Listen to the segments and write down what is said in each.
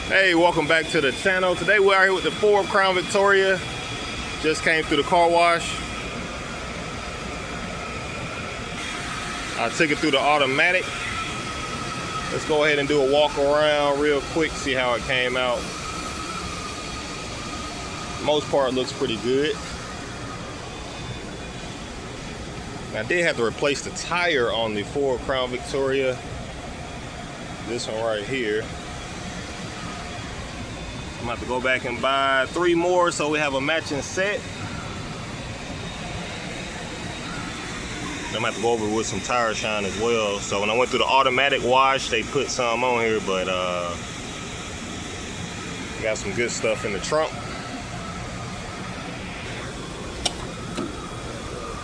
Hey, welcome back to the channel. Today we're out here with the Ford Crown Victoria. Just came through the car wash. I took it through the automatic. Let's go ahead and do a walk around real quick, see how it came out. Most part looks pretty good. I did have to replace the tire on the Ford Crown Victoria. This one right here. I'm gonna have to go back and buy 3 more so we have a matching set. I'm gonna have to go over with some tire shine as well. So when I went through the automatic wash, they put some on here, but got some good stuff in the trunk.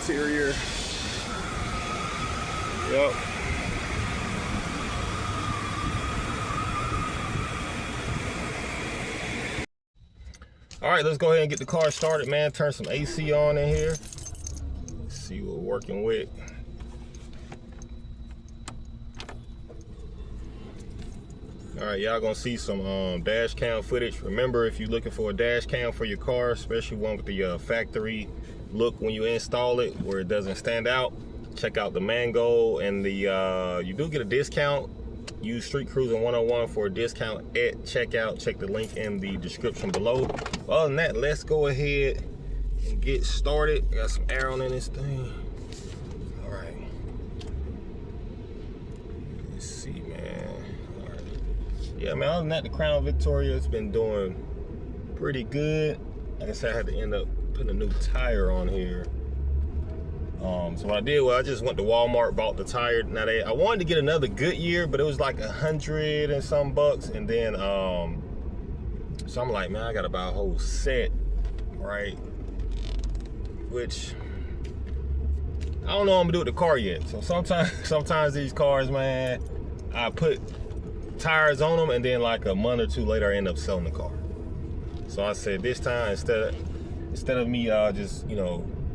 Interior. Yep. All right, let's go ahead and get the car started, man. Turn some AC on in here. Let's see what we're working with. All right, y'all gonna see some dash cam footage. Remember, if you're looking for a dash cam for your car, especially one with the factory look when you install it, where it doesn't stand out, check out the Mangoal, and the you do get a discount. Use Street Cruising 101 for a discount at checkout. Check the link in the description below. Other than that, let's go ahead and get started. Got some air on in this thing. All right. Let's see, man. All right. Yeah, man, other than that, the Crown Victoria has been doing pretty good. Like I said, I had to end up putting a new tire on here. So what I did was I just went to Walmart, bought the tire. Now I wanted to get another Goodyear, but it was like $100 and some bucks. And then, so I'm like, man, I gotta buy a whole set, right? Which, I don't know what I'm gonna do with the car yet. So sometimes these cars, man, I put tires on them and then like a month or two later, I end up selling the car. So I said this time, instead of me just,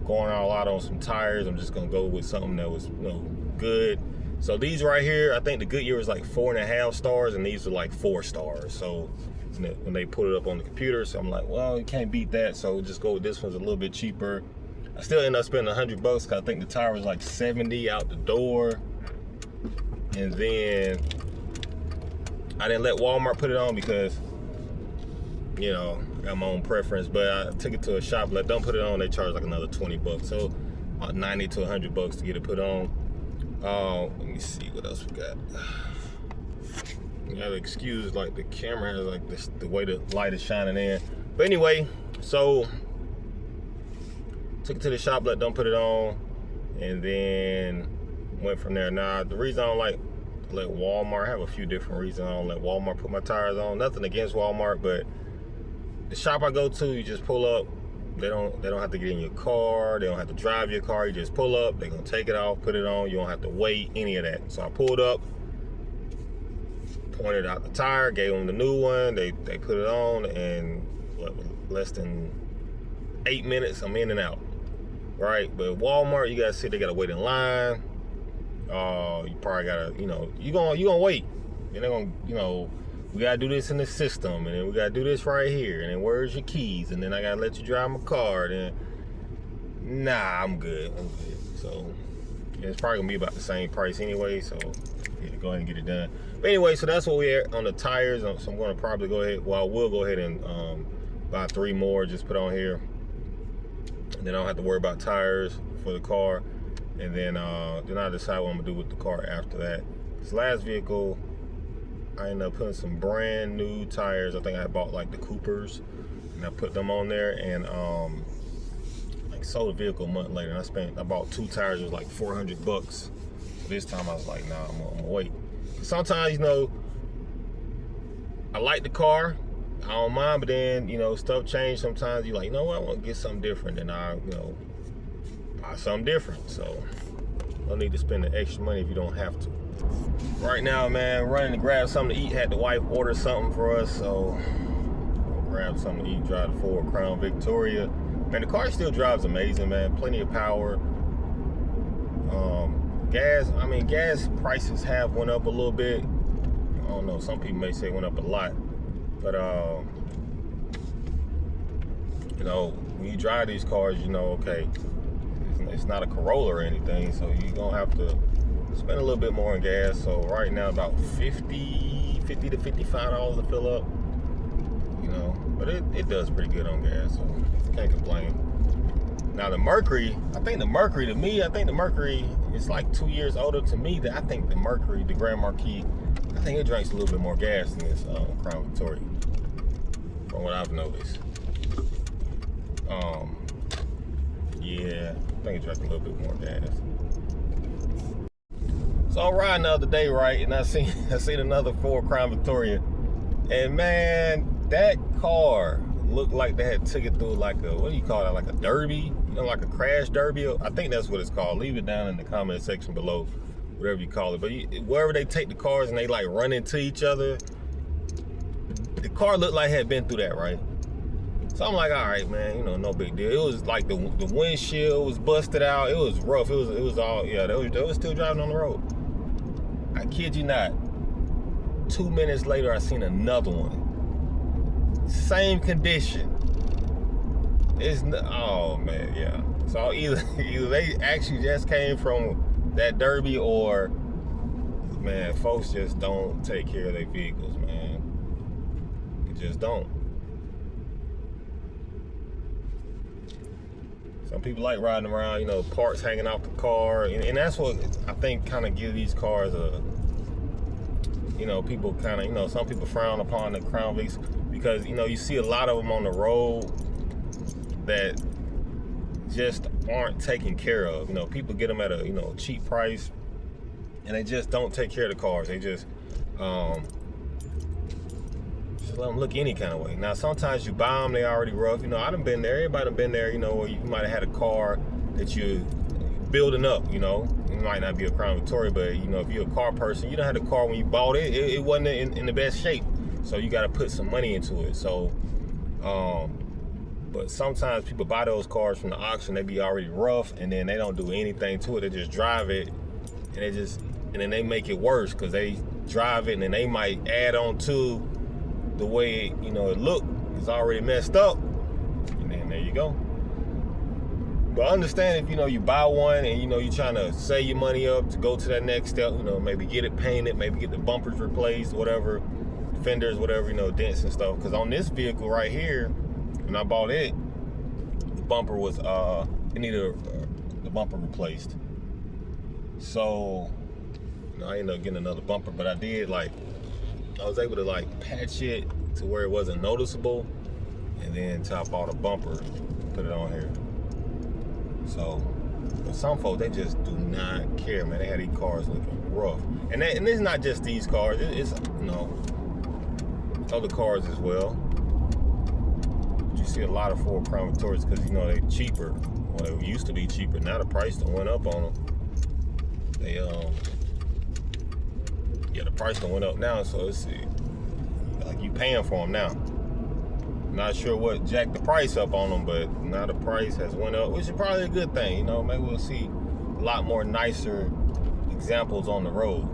going all out on some tires, I'm just gonna go with something that was, good. So these right here, I think the Goodyear was like 4.5 stars, and these are like 4 stars. So when they put it up on the computer, so I'm like, well, you can't beat that. So just go with this one's a little bit cheaper. I still end up spending $100 because I think the tire was like 70 out the door. And then I didn't let Walmart put it on because, I got my own preference, but I took it to a shop, like, don't put it on, they charge like another 20 bucks. So about 90 to 100 bucks to get it put on. Let me see what else we got. You gotta excuse, like, the camera has like this, the way the light is shining in. But anyway, so took it to the shop, don't put it on, and then went from there. Now, the reason I don't like let Walmart, I have a few different reasons I don't let Walmart put my tires on. Nothing against Walmart, but the shop I go to, you just pull up. They don't have to get in your car. They don't have to drive your car. You just pull up. They're gonna take it off, put it on. You don't have to wait, any of that. So I pulled up, pointed out the tire, gave them the new one. They put it on, and less than 8 minutes, I'm in and out. Right? But Walmart, you gotta sit. They gotta wait in line. You probably gotta, you gonna wait. And they're gonna, we gotta do this in the system, and then we gotta do this right here, and then where's your keys, and then I gotta let you drive my car, and then, nah, I'm good. So yeah, it's probably gonna be about the same price anyway, so yeah, go ahead and get it done. But anyway, so that's what we're at on the tires. So I'm gonna probably go ahead, well, I will go ahead and buy 3 more, just put on here, and then I don't have to worry about tires for the car. And then I decide what I'm gonna do with the car after that. This last vehicle, I ended up putting some brand new tires. I think I bought like the Coopers, and I put them on there, and like sold the vehicle a month later. And I bought 2 tires. It was like 400 bucks. So this time I was like, nah, I'm gonna wait. Sometimes, I like the car, I don't mind, but then, stuff change. Sometimes you're like, you know what, I want to get something different, and I, buy something different. So no need to spend the extra money if you don't have to. Right now, man, running to grab something to eat. Had the wife order something for us, so I'll grab something to eat, drive the Ford Crown Victoria. Man, the car still drives amazing, man. Plenty of power. Gas prices have went up a little bit. I don't know, some people may say it went up a lot. But you know, when you drive these cars, you know, okay, it's not a Corolla or anything, so you're gonna have to spend a little bit more on gas. So right now about $50 to $55 to fill up, you know, but it does pretty good on gas, so can't complain. Now the Mercury, I think the Mercury is like 2 years older to me. That I think the Mercury, the Grand Marquis, I think it drinks a little bit more gas than this Crown Victoria, from what I've noticed. Yeah, I think it drank a little bit more gas. So I was riding the other day, right, and I seen another Ford Crown Victoria, and man, that car looked like they had took it through like a, what do you call it, like a derby, you know, like a crash derby. I think that's what it's called. Leave it down in the comment section below, whatever you call it. But wherever they take the cars and they like run into each other, the car looked like it had been through that, right? So I'm like, all right, man, you know, no big deal. It was like the windshield was busted out. It was rough. It was all, yeah, they was still driving on the road. I kid you not. 2 minutes later, I seen another one. Same condition. Oh man, yeah. So either they actually just came from that derby, or man, folks just don't take care of their vehicles, man. They just don't. Some people like riding around, you know, parts hanging off the car, and that's what I think kind of give these cars a, you know, people kind of, you know, some people frown upon the Crown Vics because, you know, you see a lot of them on the road that just aren't taken care of. You know, people get them at a, you know, cheap price, and they just don't take care of the cars. They just let them look any kind of way. Now, sometimes you buy them, they already rough. You know, I done been there. Everybody done been there, you know, where you might have had a car that you building up, you know. It might not be a Crown Victoria, but, you know, if you're a car person, you don't have the car when you bought it. It wasn't in the best shape. So you got to put some money into it. So, but sometimes people buy those cars from the auction, they be already rough, and then they don't do anything to it. They just drive it, and then they make it worse because they drive it, and then they might add on to the way, you know, it looked. It's already messed up, and then there you go. But understand, if, you know, you buy one and, you know, you're trying to save your money up to go to that next step, you know, maybe get it painted, maybe get the bumpers replaced, whatever, fenders, whatever, you know, dents and stuff. Because on this vehicle right here, when I bought it, the bumper was, it needed the bumper replaced. So, you know, I ended up getting another bumper, but I was able to like patch it to where it wasn't noticeable, and then top out a bumper, put it on here. So, but some folks, they just do not care, man. They had these cars looking rough, and it's not just these cars. It's, you know, other cars as well. But you see a lot of Ford Crown Victorias because, you know, they're cheaper. Well, they used to be cheaper. Now the price done went up on them. They yeah, the price done went up now, so it's like you paying for them now. Not sure what jacked the price up on them, but now the price has went up, which is probably a good thing. You know, maybe we'll see a lot more nicer examples on the road.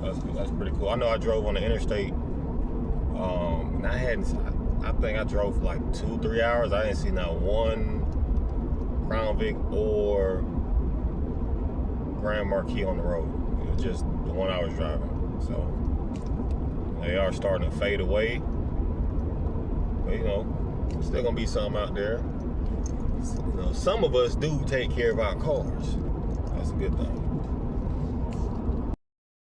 That's pretty cool. I know I drove on the interstate, and I think I drove for like 2-3 hours. I didn't see not one Crown Vic or Grand Marquis on the road. It was just the one I was driving. So they are starting to fade away. But, you know, still gonna be some out there. You know, some of us do take care of our cars. That's a good thing.